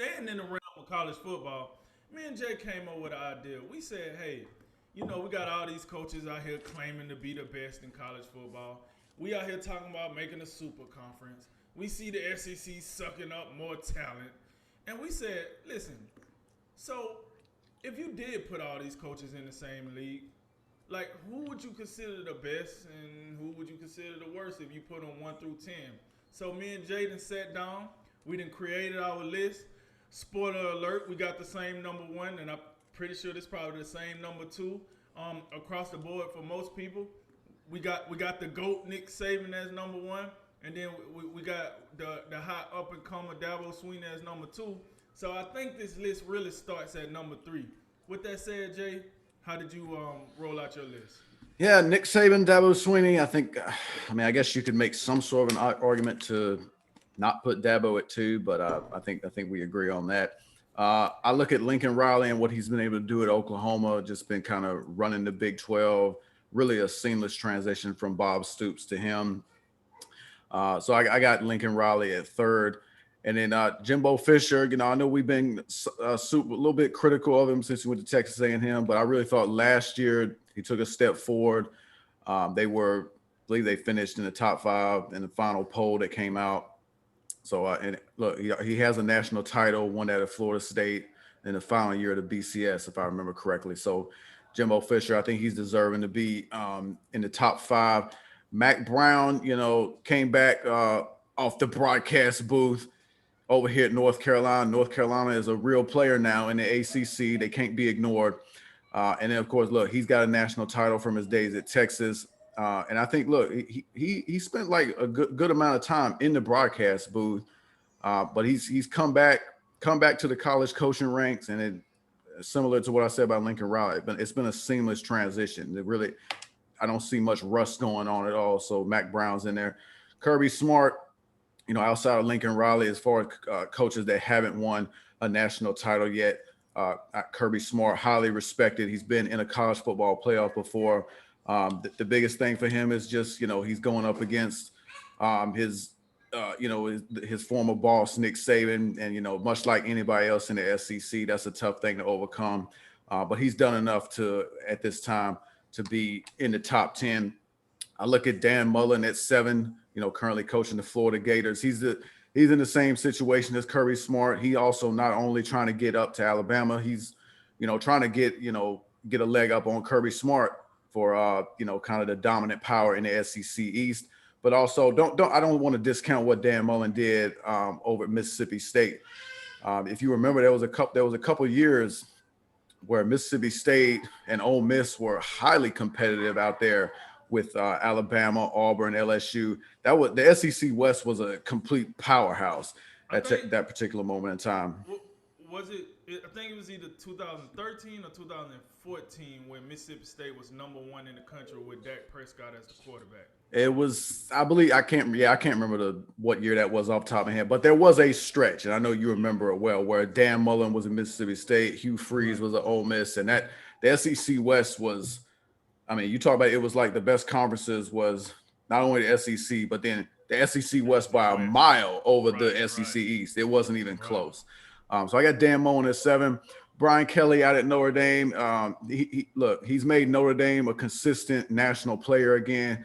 staying in the realm of college football, me and Jay came up with an idea. We said, hey, we got all these coaches out here claiming to be the best in college football. We out here talking about making a super conference. We see the SEC sucking up more talent. And we said, listen, so if you did put all these coaches in the same league, like who would you consider the best and who would you consider the worst if you put them 1 through 10? So me and Jaden sat down. We done created our list. Spoiler alert: we got the same number one, and I'm pretty sure this is probably the same number two across the board for most people. We got the GOAT Nick Saban as number one, and then we got the hot up and comer Dabo Sweeney as number two. So I think this list really starts at number three. With that said, Jay, how did you roll out your list? Yeah, Nick Saban, Dabo Sweeney. I guess you could make some sort of an argument to not put Dabo at two, but I think we agree on that. I look at Lincoln Riley and what he's been able to do at Oklahoma, just been kind of running the Big 12, really a seamless transition from Bob Stoops to him. So I got Lincoln Riley at third. And then Jimbo Fisher, I know we've been a little bit critical of him since he went to Texas A&M, but I really thought last year he took a step forward. I believe they finished in the top five in the final poll that came out. So, and look, he has a national title, won that at Florida State in the final year of the BCS, if I remember correctly. So, Jimbo Fisher, I think he's deserving to be in the top five. Mac Brown, came back off the broadcast booth over here at North Carolina. North Carolina is a real player now in the ACC. They can't be ignored. And then, of course, look, he's got a national title from his days at Texas. And I think, look, he spent like a good amount of time in the broadcast booth, but he's come back to the college coaching ranks, and similar to what I said about Lincoln Riley, but it's been a seamless transition. I don't see much rust going on at all. So Mac Brown's in there. Kirby Smart, outside of Lincoln Riley, as far as coaches that haven't won a national title yet, Kirby Smart, highly respected. He's been in a college football playoff before. The biggest thing for him is just, he's going up against his former boss, Nick Saban. And, much like anybody else in the SEC, that's a tough thing to overcome. But he's done enough at this time, to be in the top 10. I look at Dan Mullen at 7, currently coaching the Florida Gators. He's in the same situation as Kirby Smart. He also not only trying to get up to Alabama, he's, trying to get a leg up on Kirby Smart for, kind of the dominant power in the SEC East. But also I don't want to discount what Dan Mullen did over at Mississippi State. If you remember, there was a couple years where Mississippi State and Ole Miss were highly competitive out there with Alabama, Auburn, LSU. The SEC West was a complete powerhouse at that particular moment in time. Was it? I think it was either 2013 or 2014 when Mississippi State was number one in the country with Dak Prescott as the quarterback. It was, I believe, I can't remember what year that was off the top of my head, but there was a stretch, and I know you remember it well, where Dan Mullen was at Mississippi State, Hugh Freeze was at Ole Miss, and that the SEC West was, you talk about it was like the best conferences was not only the SEC, but then the SEC West by a mile over the SEC East. It wasn't even close. So I got Dan Mullen at 7. Brian Kelly out at Notre Dame. He's made Notre Dame a consistent national player again.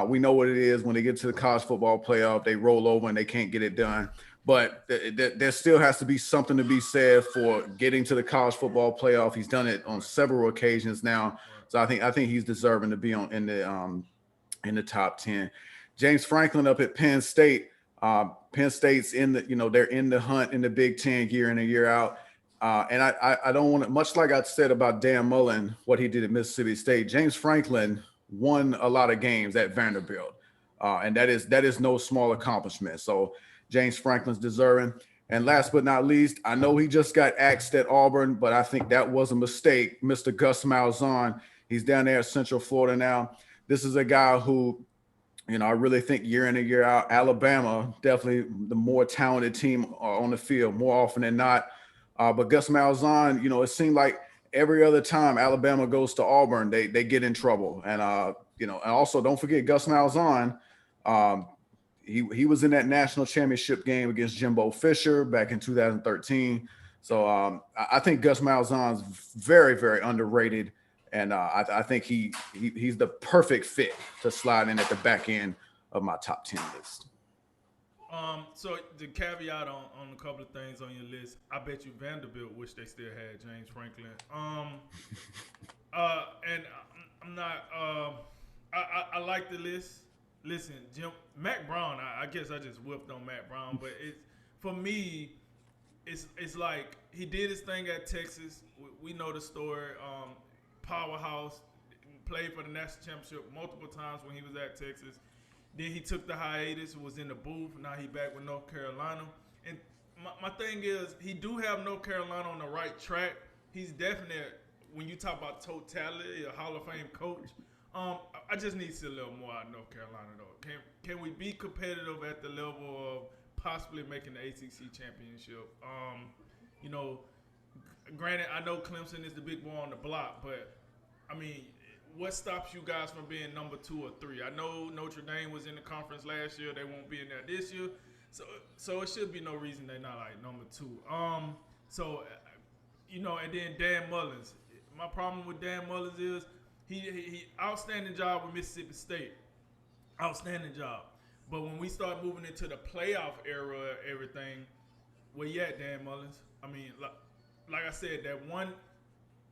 We know what it is when they get to the college football playoff, they roll over and they can't get it done. But there still has to be something to be said for getting to the college football playoff. He's done it on several occasions now. So I think he's deserving to be in the top 10. James Franklin up at Penn State. Penn State's they're in the hunt in the Big Ten year in and year out. And I don't want to, much like I said about Dan Mullen, what he did at Mississippi State, James Franklin won a lot of games at Vanderbilt. And that is no small accomplishment. So James Franklin's deserving. And last but not least, I know he just got axed at Auburn, but I think that was a mistake. Mr. Gus Malzahn, he's down there at Central Florida now. This is a guy who, I really think year in and year out, Alabama, definitely the more talented team on the field more often than not. But Gus Malzahn, it seemed like every other time Alabama goes to Auburn, they get in trouble. And, and also don't forget Gus Malzahn, he was in that national championship game against Jimbo Fisher back in 2013. So I think Gus Malzahn's very, very underrated, and I think he's the perfect fit to slide in at the back end of my top 10 list. So the caveat on a couple of things on your list, I bet you Vanderbilt wish they still had James Franklin. And I'm not. I like the list. Listen, Mac Brown. I guess I just whipped on Mac Brown, but for me, it's like he did his thing at Texas. We know the story. Powerhouse, played for the national championship multiple times when he was at Texas. Then he took the hiatus, was in the booth. Now he back with North Carolina. And my thing is, he do have North Carolina on the right track. He's definitely, when you talk about totality, a Hall of Fame coach. I just need to see a little more out of North Carolina, though. Can we be competitive at the level of possibly making the ACC championship? You know, granted, I know Clemson is the big boy on the block, but, I mean, what stops you guys from being number 2 or 3? I know Notre Dame was in the conference last year. They won't be in there this year. So it should be no reason they're not like number 2. So, you know, and then Dan Mullins. My problem with Dan Mullins is he outstanding job with Mississippi State. Outstanding job. But when we start moving into the playoff era, everything, where you at, Dan Mullins? I mean, like I said, that one,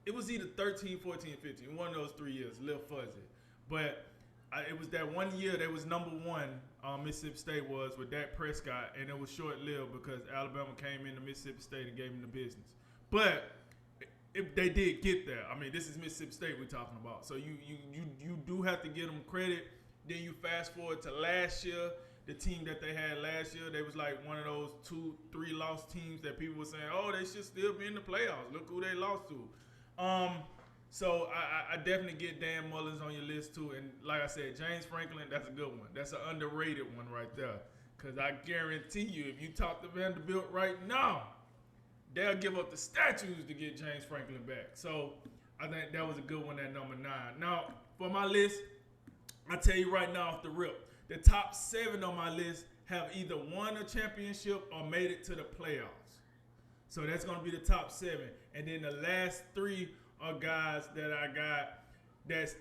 it was either 13, 14, 15. One of those 3 years, a little fuzzy. But it was that 1 year they was number 1, Mississippi State was, with Dak Prescott, and it was short-lived because Alabama came into Mississippi State and gave them the business. But if they did get there. I mean, this is Mississippi State we're talking about. So you do have to give them credit. Then you fast forward to last year, the team that they had last year, they was like one of those 2-3 lost teams that people were saying, oh, they should still be in the playoffs. Look who they lost to. So I definitely get Dan Mullins on your list too. And like I said, James Franklin, that's a good one. That's an underrated one right there. Because I guarantee you, if you talk to Vanderbilt right now, they'll give up the statues to get James Franklin back. So I think that was a good one at number 9. Now, for my list, I tell you right now off the rip, the top 7 on my list have either won a championship or made it to the playoffs. So that's going to be the top 7. And then the last 3 are guys that I got that's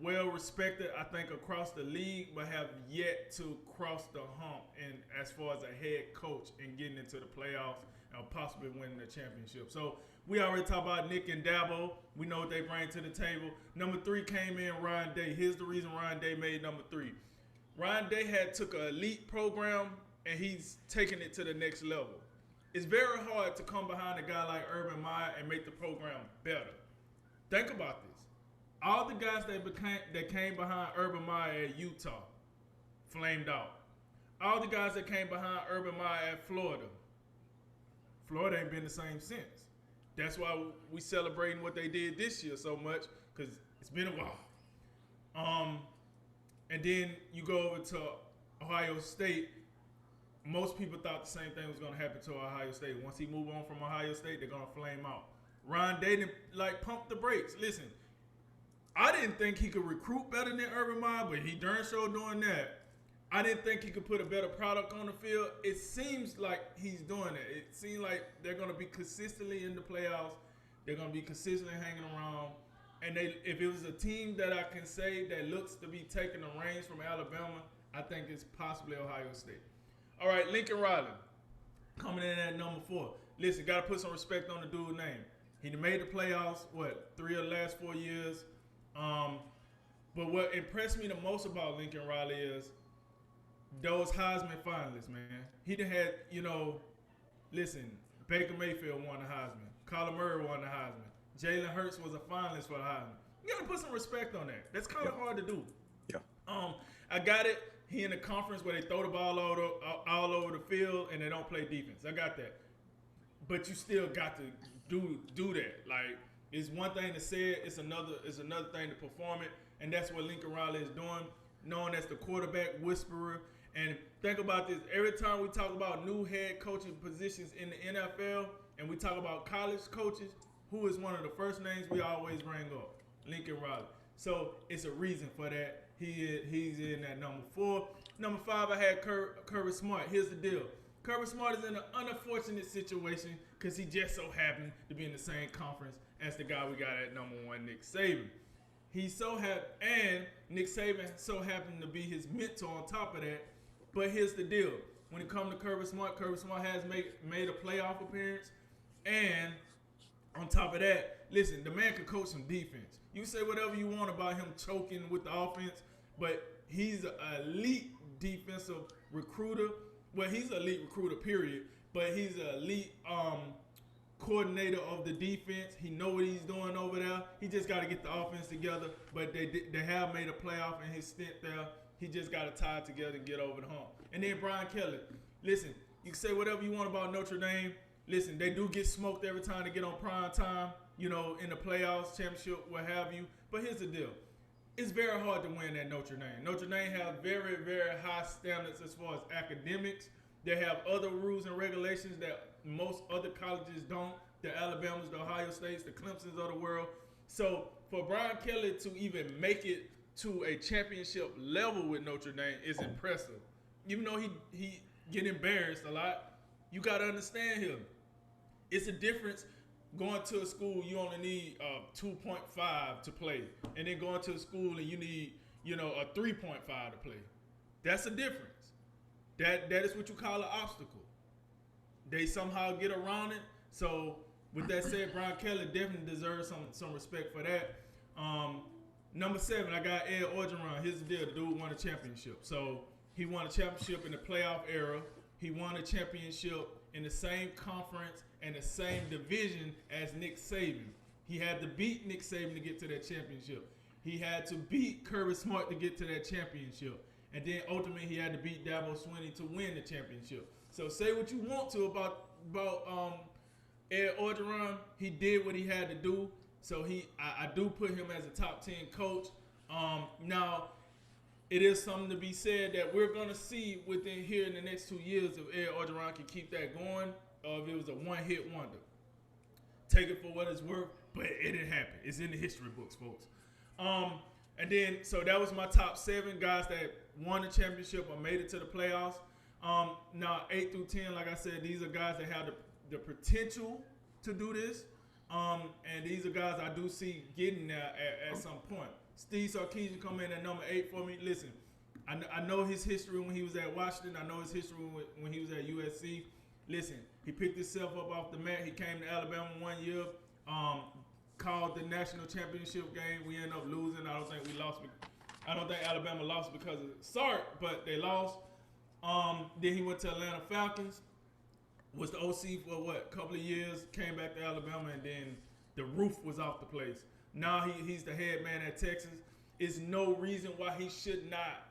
well respected, I think, across the league, but have yet to cross the hump and as far as a head coach and getting into the playoffs or possibly winning the championship. So we already talked about Nick and Dabo. We know what they bring to the table. Number 3 came in Ryan Day. Here's the reason Ryan Day made number 3. Ryan Day took an elite program and he's taking it to the next level. It's very hard to come behind a guy like Urban Meyer and make the program better. Think about this. All the guys that came behind Urban Meyer at Utah flamed out. All the guys that came behind Urban Meyer at Florida ain't been the same since. That's why we celebrating what they did this year so much, because it's been a while. And then you go over to Ohio State. Most people thought the same thing was going to happen to Ohio State. Once he moved on from Ohio State, they're going to flame out. Ryan Day didn't pump the brakes. Listen, I didn't think he could recruit better than Urban Meyer, but he darn sure doing that. I didn't think he could put a better product on the field. It seems like he's doing it. It seems like they're going to be consistently in the playoffs. They're going to be consistently hanging around. And if it was a team that I can say that looks to be taking the reins from Alabama, I think it's possibly Ohio State. All right, Lincoln Riley coming in at number 4. Listen, got to put some respect on the dude's name. He made the playoffs, 3 of the last 4 years. But what impressed me the most about Lincoln Riley is those Heisman finalists, man. He done had, listen, Baker Mayfield won the Heisman. Kyler Murray won the Heisman. Jalen Hurts was a finalist for the Heisman. You got to put some respect on that. That's kind of hard to do. Yeah. I got it. He in the conference where they throw the ball all over the field and they don't play defense. I got that. But you still got to do that. Like, it's one thing to say it, it's another thing to perform it, and that's what Lincoln Riley is doing, known as the quarterback whisperer. And think about this. Every time we talk about new head coaching positions in the NFL and we talk about college coaches, who is one of the first names we always bring up? Lincoln Riley. So it's a reason for that. He's in at number 4. Number 5, I had Kirby Smart. Here's the deal. Kirby Smart is in an unfortunate situation because he just so happened to be in the same conference as the guy we got at number 1, Nick Saban. And Nick Saban so happened to be his mentor on top of that. But here's the deal. When it comes to Kirby Smart has made a playoff appearance. And on top of that, listen, the man can coach some defense. You say whatever you want about him choking with the offense, but he's an elite defensive recruiter. Well, he's an elite recruiter, period. But he's an elite coordinator of the defense. He know what he's doing over there. He just got to get the offense together. But they have made a playoff in his stint there. He just got to tie it together and get over the hump. And then Brian Kelly. Listen, you can say whatever you want about Notre Dame. Listen, they do get smoked every time they get on prime time, in the playoffs, championship, what have you. But here's the deal. It's very hard to win at Notre Dame. Notre Dame has very, very high standards as far as academics. They have other rules and regulations that most other colleges don't. The Alabamas, the Ohio States, the Clemsons of the world. So for Brian Kelly to even make it to a championship level with Notre Dame is impressive. Even though he get embarrassed a lot, you got to understand him. It's a difference going to a school you only need 2.5 to play, and then going to a school and you need a 3.5 to play. That's a difference. That is what you call an obstacle. They somehow get around it. So with that said, Brian Kelly definitely deserves some respect for that. Number 7, I got Ed Orgeron. Here's the deal: the dude won a championship. So he won a championship in the playoff era. He won a championship in the same conference and the same division as Nick Saban. He had to beat Nick Saban to get to that championship. He had to beat Kirby Smart to get to that championship. And then ultimately he had to beat Dabo Swinney to win the championship. So say what you want to about Ed Orgeron. He did what he had to do. So I do put him as a top 10 coach. Now, it is something to be said that we're going to see within here in the next 2 years if Ed Orgeron can keep that going or if it was a one-hit wonder. Take it for what it's worth, but it didn't happen. It's in the history books, folks. And then, so that was my top 7 guys that won the championship or made it to the playoffs. Now, 8 through 10, like I said, these are guys that have the potential to do this. And these are guys I do see getting there at some point. Steve Sarkisian come in at number 8 for me. Listen, I know his history when he was at Washington. I know his history when he was at USC. Listen, he picked himself up off the mat. He came to Alabama one year, called the national championship game. We ended up losing. I don't think we lost. I don't think Alabama lost because of Sark, but they lost. Then he went to Atlanta Falcons. Was the OC for a couple of years. Came back to Alabama, and then the roof was off the place. Now he's the head man at Texas. Is no reason why he should not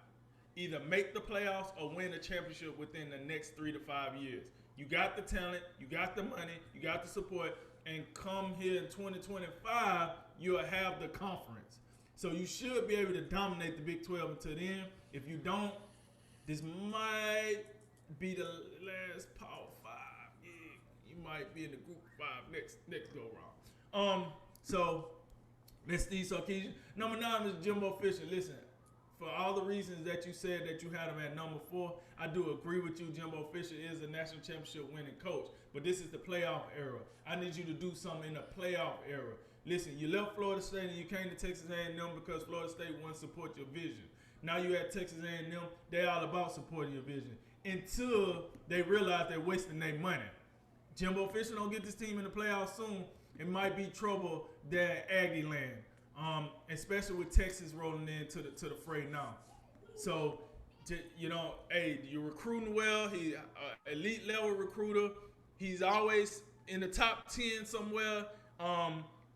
either make the playoffs or win a championship within the next 3 to 5 years. You got the talent, you got the money, you got the support, and come here in 2025, you'll have the conference. So you should be able to dominate the Big 12 until then. If you don't, this might be the last Power 5. Yeah, you might be in the Group 5 next go round. So that's Steve Sarkisian. Number 9 is Jimbo Fisher. Listen, for all the reasons that you said that you had him at number 4, I do agree with you. Jimbo Fisher is a national championship winning coach, but this is the playoff era. I need you to do something in the playoff era. Listen, you left Florida State and you came to Texas A&M because Florida State wouldn't support your vision. Now you at Texas A&M, they're all about supporting your vision until they realize they're wasting their money. Jimbo Fisher don't get this team in the playoffs soon. It might be trouble there at Aggie land, especially with Texas rolling into the fray now. So, hey, you're recruiting well. He's an elite level recruiter. He's always in the top 10 somewhere.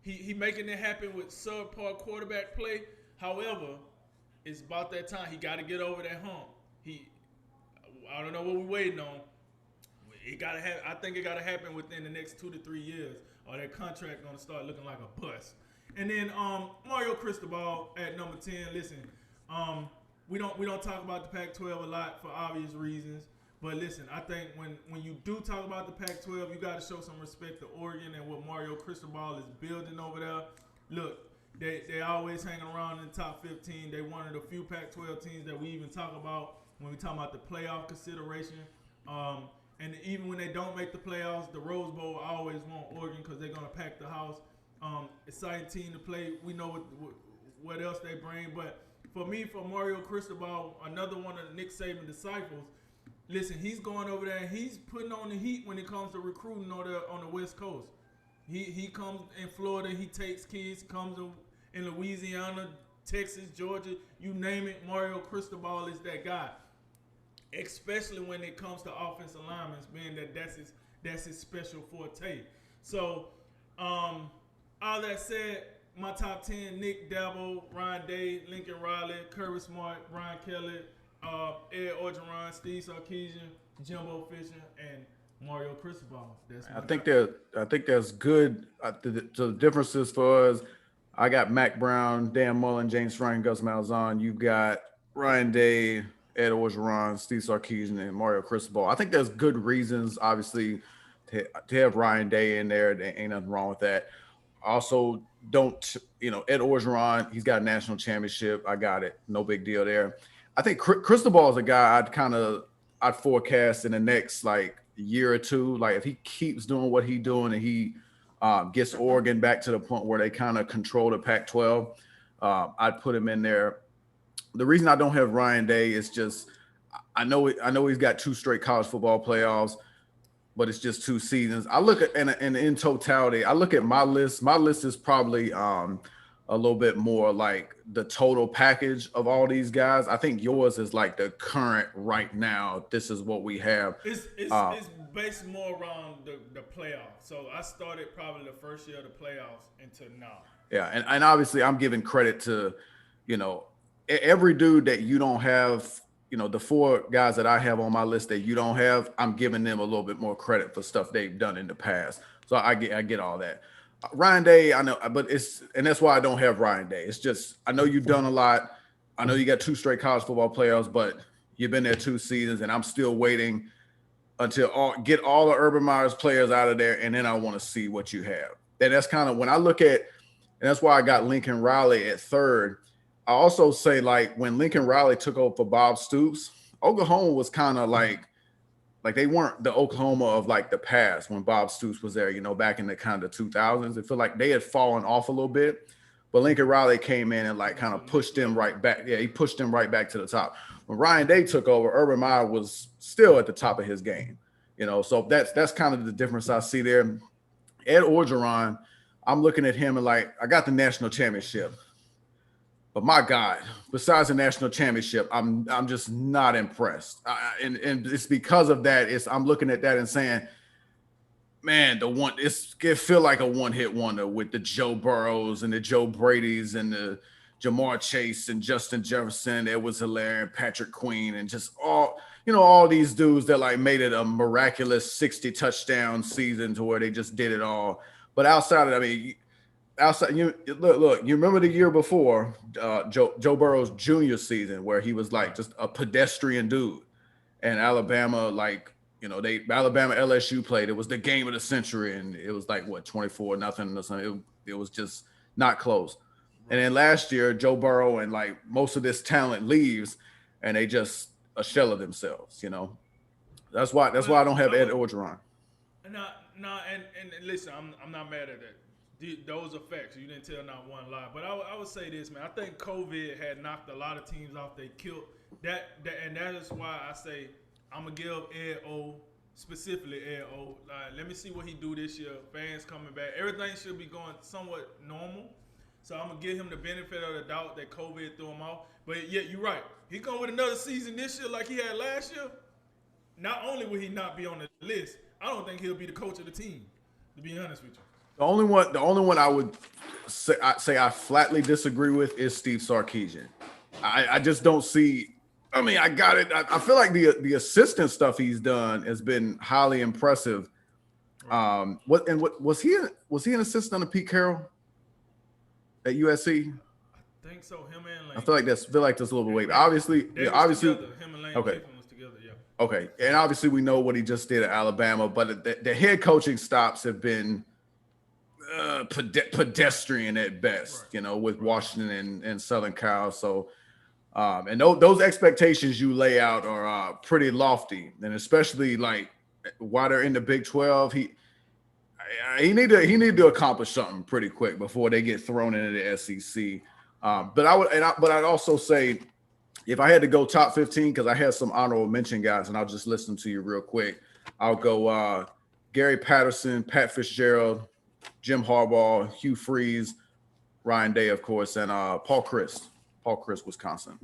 He making it happen with subpar quarterback play. However, it's about that time. He got to get over that hump. I don't know what we're waiting on. I think it got to happen within the next 2 to 3 years, or that contract gonna start looking like a bust. And then Mario Cristobal at number 10. Listen, we don't talk about the Pac-12 a lot for obvious reasons. But listen, I think when you do talk about the Pac-12, you got to show some respect to Oregon and what Mario Cristobal is building over there. Look, they always hanging around in the top 15. They one of the few Pac-12 teams that we even talk about when we talk about the playoff consideration. And even when they don't make the playoffs, the Rose Bowl, I always want Oregon because they're going to pack the house. Exciting team to play. We know what else they bring. But for me, for Mario Cristobal, another one of the Nick Saban disciples, listen, he's going over there and he's putting on the heat when it comes to recruiting on the West Coast. He comes in Florida, he takes kids, comes in Louisiana, Texas, Georgia, you name it, Mario Cristobal is that guy. Especially when it comes to offensive linemen, being that's his special forte. So, all that said, my top 10, Nick Dabo, Ryan Day, Lincoln Riley, Kirby Smart, Brian Kelly, Ed Orgeron, Steve Sarkisian, Jimbo Fisher, and Mario Cristobal. I think there's good. The differences for us, I got Mac Brown, Dan Mullen, James Frank, Gus Malzahn. You got Ryan Day, Ed Orgeron, Steve Sarkisian, and Mario Cristobal. I think there's good reasons, obviously, to have Ryan Day in there. There ain't nothing wrong with that. Also, Ed Orgeron, he's got a national championship. I got it. No big deal there. I think Cristobal is a guy I'd forecast in the next year or two. Like if he keeps doing what he's doing and he gets Oregon back to the point where they kind of control the Pac-12, I'd put him in there. The reason I don't have Ryan Day is just I know he's got 2 straight college football playoffs, but it's just 2 seasons. I look at and in totality, I look at my list. My list is probably a little bit more like the total package of all these guys. I think yours is like the current right now. This is what we have. It's based more around the playoffs. So I started probably the first year of the playoffs until now. Yeah, and obviously I'm giving credit to, every dude that you don't have, the 4 guys that I have on my list that you don't have, I'm giving them a little bit more credit for stuff they've done in the past. So I get all that. Ryan Day, I know, but that's why I don't have Ryan Day. It's just, I know you've done a lot. I know you got 2 straight college football playoffs, but you've been there 2 seasons, and I'm still waiting until get all the Urban Meyer's players out of there, and then I want to see what you have. And that's kind of when I look at, and that's why I got Lincoln Riley at 3rd. I also say, when Lincoln Riley took over for Bob Stoops, Oklahoma was kind of like they weren't the Oklahoma of the past when Bob Stoops was there, back in the kind of 2000s. I feel like they had fallen off a little bit, but Lincoln Riley came in and kind of pushed them right back. Yeah, he pushed them right back to the top. When Ryan Day took over, Urban Meyer was still at the top of his game, so that's kind of the difference I see there. Ed Orgeron, I'm looking at him and I got the national championship. But my God, besides the national championship, I'm just not impressed, and it's because of that. I'm looking at that and saying, man, it feel like a one-hit wonder with the Joe Burrows and the Joe Bradys and the Jamar Chase and Justin Jefferson, Edwards-Helaire and Patrick Queen, and just all these dudes that made it a miraculous 60 touchdown season to where they just did it all. But outside of that, outside, you remember the year before Joe Burrow's junior season where he was just a pedestrian dude, and Alabama, Alabama LSU played. It was the game of the century, and it was 24-0 or something. It was just not close. And then last year, Joe Burrow and most of this talent leaves, and they just a shell of themselves. That's why I don't have Ed Orgeron. No, and listen, I'm not mad at that. Those are facts. You didn't tell not one lie. But I would say this, man. I think COVID had knocked a lot of teams off. They killed that, and that is why I say I'm gonna give Ed O, specifically Ed O. Let me see what he do this year. Fans coming back. Everything should be going somewhat normal. So I'm gonna give him the benefit of the doubt that COVID threw him off. But yeah, you're right. He going with another season this year like he had last year. Not only will he not be on the list, I don't think he'll be the coach of the team. To be honest with you. The only one I would say I flatly disagree with is Steve Sarkisian. I just don't see. I mean, I got it. I feel like the assistant stuff he's done has been highly impressive. What was he an assistant under Pete Carroll at USC? I think so. Him and Lane. I feel like that's a little bit weight. Obviously, obviously, together. Him and Lane okay. Was together, yeah. Okay, and obviously we know what he just did at Alabama, but the head coaching stops have been pedestrian at best, right. With Washington and Southern Cal. So And those expectations you lay out are pretty lofty, and especially like while they're in the Big 12, he need to accomplish something pretty quick before they get thrown into the SEC. But I'd also say if I had to go top 15, because I had some honorable mention guys, and I'll just listen to you real quick. I'll go Gary Patterson, Pat Fitzgerald, Jim Harbaugh, Hugh Freeze, Ryan Day, of course, and Paul Chryst, Wisconsin.